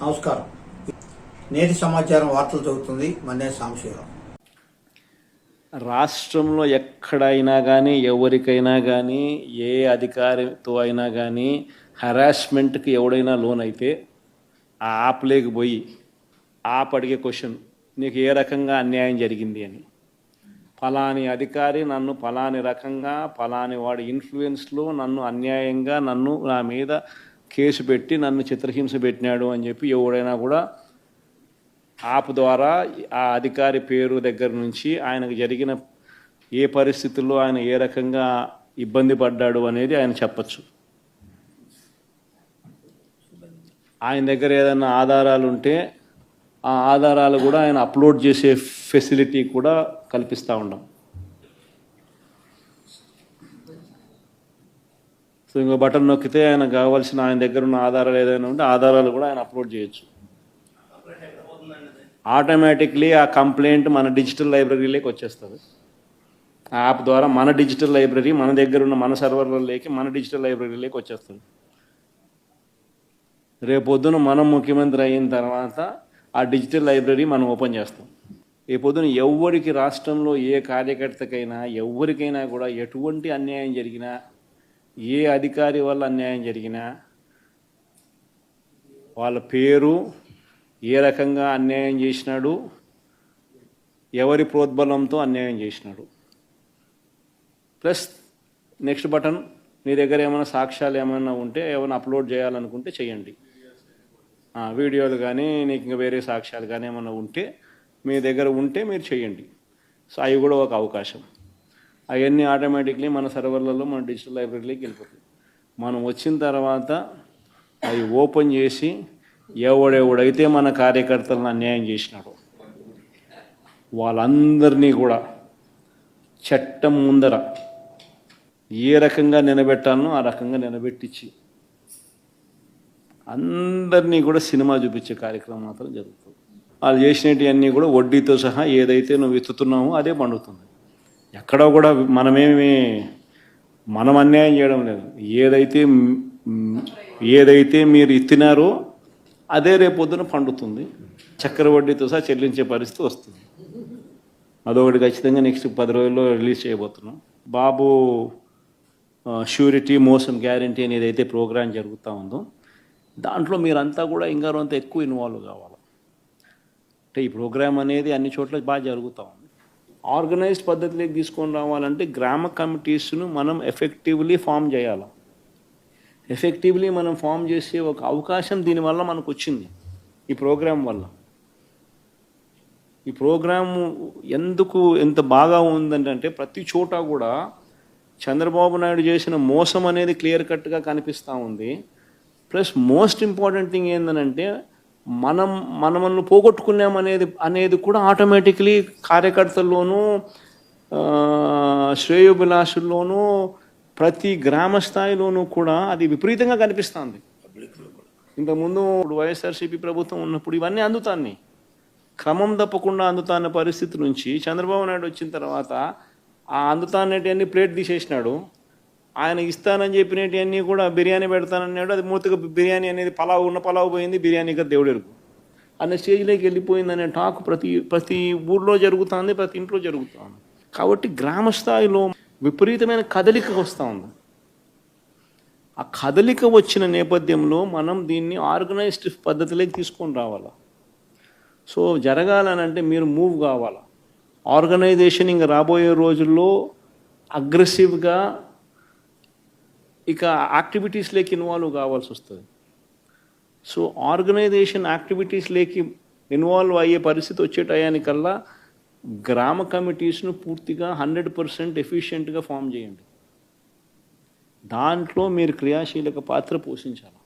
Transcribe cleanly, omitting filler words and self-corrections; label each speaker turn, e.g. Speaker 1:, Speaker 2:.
Speaker 1: నమస్కారం. నేటి సమాచారం వార్తలు చదువుతుంది మన్నే సాంబశివరావు.
Speaker 2: రాష్ట్రంలో ఎక్కడైనా కానీ ఎవరికైనా కానీ ఏ అధికారితో అయినా కానీ హరాస్మెంట్కి ఎవడైనా లోన్ అయితే ఆ యాప్లోకి పోయి యాప్ అడిగే క్వశ్చన్, నీకు ఏ రకంగా అన్యాయం జరిగింది అని. ఫలాని అధికారి నన్ను ఫలాని రకంగా ఫలాని వాడి ఇన్ఫ్లుయెన్స్లో నన్ను అన్యాయంగా నా మీద కేసు పెట్టి నన్ను చిత్రహింస పెట్టినాడు అని చెప్పి ఎవడైనా కూడా యాప్ ద్వారా ఆ అధికారి పేరు దగ్గర నుంచి ఆయనకు జరిగిన ఏ పరిస్థితుల్లో ఆయన ఏ రకంగా ఇబ్బంది పడ్డాడు అనేది ఆయన చెప్పచ్చు. ఆయన దగ్గర ఏదైనా ఆధారాలు ఉంటే ఆ ఆధారాలు కూడా ఆయన అప్లోడ్ చేసే ఫెసిలిటీ కూడా కల్పిస్తూ ఉన్నాం. సో ఇంకో బటన్ నొక్కితే ఆయన కావాల్సిన ఆయన దగ్గర ఉన్న ఆధారాలు ఏదైనా ఉంటే ఆధారాలు కూడా ఆయన అప్లోడ్ చేయొచ్చు. ఆటోమేటిక్లీ ఆ కంప్లైంట్ మన డిజిటల్ లైబ్రరీలోకి వచ్చేస్తుంది. ఆ యాప్ ద్వారా మన డిజిటల్ లైబ్రరీ మన దగ్గర ఉన్న మన సర్వర్లలోకి మన డిజిటల్ లైబ్రరీలోకి వచ్చేస్తుంది. రేపొద్దున మనం ముఖ్యమంత్రి అయిన తర్వాత ఆ డిజిటల్ లైబ్రరీ మనం ఓపెన్ చేస్తాం. రేపొద్దున ఎవరికి రాష్ట్రంలో ఏ కార్యకర్తకైనా ఎవరికైనా కూడా ఎటువంటి అన్యాయం జరిగినా, ఏ అధికారి వల్ల అన్యాయం జరిగినా, వాళ్ళ పేరు, ఏ రకంగా అన్యాయం చేసినాడు, ఎవరి ప్రోద్బలంతో అన్యాయం చేసినాడు, ప్లస్ నెక్స్ట్ బటన్, మీ దగ్గర ఏమైనా సాక్ష్యాలు ఏమైనా ఉంటే ఏమైనా అప్లోడ్ చేయాలనుకుంటే చేయండి. వీడియోలు కానీ నీకు ఇంకా వేరే సాక్ష్యాలు కానీ ఏమైనా ఉంటే మీ దగ్గర ఉంటే మీరు చేయండి. సో అవి కూడా ఒక అవకాశం. అవన్నీ ఆటోమేటిక్లీ మన సర్వర్లలో మన డిజిటల్ లైబ్రరీలోకి వెళ్ళిపోతుంది. మనం వచ్చిన తర్వాత అవి ఓపెన్ చేసి ఎవడెవడైతే మన కార్యకర్తలను అన్యాయం చేసినాడో వాళ్ళందరినీ కూడా చట్టం ముందర ఏ రకంగా నిలబెట్టాలనో ఆ రకంగా నిలబెట్టించి అందరినీ కూడా సినిమా చూపించే కార్యక్రమం మాత్రం జరుగుతుంది. వాళ్ళు చేసినవన్నీ కూడా వడ్డీతో సహా ఏదైతే నువ్వు విత్తుతున్నావో అదే పండుతుంది. ఎక్కడో కూడా మనం అన్యాయం చేయడం లేదు. ఏదైతే మీరు ఇచ్చినారో అదే రేపొద్దున పండుతుంది. చక్కెర వడ్డీతో సహా చెల్లించే పరిస్థితి వస్తుంది. అదొకటి ఖచ్చితంగా నెక్స్ట్ 10 రోజుల్లో రిలీజ్ చేయబోతున్నాం. బాబు ష్యూరిటీ మోసం గ్యారంటీ అనేది అయితే ప్రోగ్రాం జరుగుతూ ఉందో దాంట్లో మీరంతా కూడా ఇంకారంత ఎక్కువ ఇన్వాల్వ్ కావాలి. అంటే ఈ ప్రోగ్రాం అనేది అన్ని చోట్ల బాగా జరుగుతూ ఉంది. ఆర్గనైజ్డ్ పద్ధతిలోకి తీసుకొని రావాలంటే గ్రామ కమిటీస్ను మనం ఎఫెక్టివ్లీ ఫామ్ చేయాలి. ఎఫెక్టివ్లీ మనం ఫామ్ చేసే ఒక అవకాశం దీనివల్ల మనకు వచ్చింది ఈ ప్రోగ్రాం వల్ల. ఈ ప్రోగ్రాము ఎందుకు ఎంత బాగా ఉందంటే ప్రతి చోట కూడా చంద్రబాబు నాయుడు చేసిన మోసం అనేది క్లియర్ కట్గా కనిపిస్తూ ఉంది. ప్లస్ మోస్ట్ ఇంపార్టెంట్ థింగ్ ఏంటంటే మనల్ని పోగొట్టుకున్నామనేది కూడా ఆటోమేటిక్లీ కార్యకర్తల్లోనూ శ్రేయోభిలాషుల్లోనూ ప్రతి గ్రామ స్థాయిలోనూ కూడా అది విపరీతంగా కనిపిస్తుంది. ఇంతకుముందు వైఎస్ఆర్సీపీ ప్రభుత్వం ఉన్నప్పుడు ఇవన్నీ అందుతాన్ని క్రమం తప్పకుండా అందుతాన్న పరిస్థితి నుంచి చంద్రబాబు నాయుడు వచ్చిన తర్వాత ఆ అందుతాన్నటివన్నీ ప్లేట్ తీసేసినాడు. ఆయన ఇస్తానని చెప్పినవన్నీ కూడా బిర్యానీ పెడతానన్నాడు. అది మూతగా బిర్యానీ అనేది పలావు పోయింది, బిర్యానీ కదా దేవుడెరుగు అనే స్టేజ్లోకి వెళ్ళిపోయిందనే టాక్ ప్రతి ఊర్లో జరుగుతుంది, ప్రతి ఇంట్లో జరుగుతుంది. కాబట్టి గ్రామ స్థాయిలో విపరీతమైన కదలిక వస్తూ ఉంది. ఆ కదలిక వచ్చిన నేపథ్యంలో మనం దీన్ని ఆర్గనైజ్డ్ పద్ధతిలోకి తీసుకొని రావాలి. సో జరగాలనంటే మీరు మూవ్ కావాలి. ఆర్గనైజేషన్ ఇంకా రాబోయే రోజుల్లో అగ్రెసివ్గా ఇక యాక్టివిటీస్లోకి ఇన్వాల్వ్ కావాల్సి వస్తుంది. సో ఆర్గనైజేషన్ యాక్టివిటీస్లోకి ఇన్వాల్వ్ అయ్యే పరిస్థితి వచ్చే టయానికల్లా గ్రామ కమిటీస్ను పూర్తిగా 100% ఎఫిషియెంట్గా ఫామ్ చేయండి. దాంట్లో మీరు క్రియాశీలక పాత్ర పోషించాలి.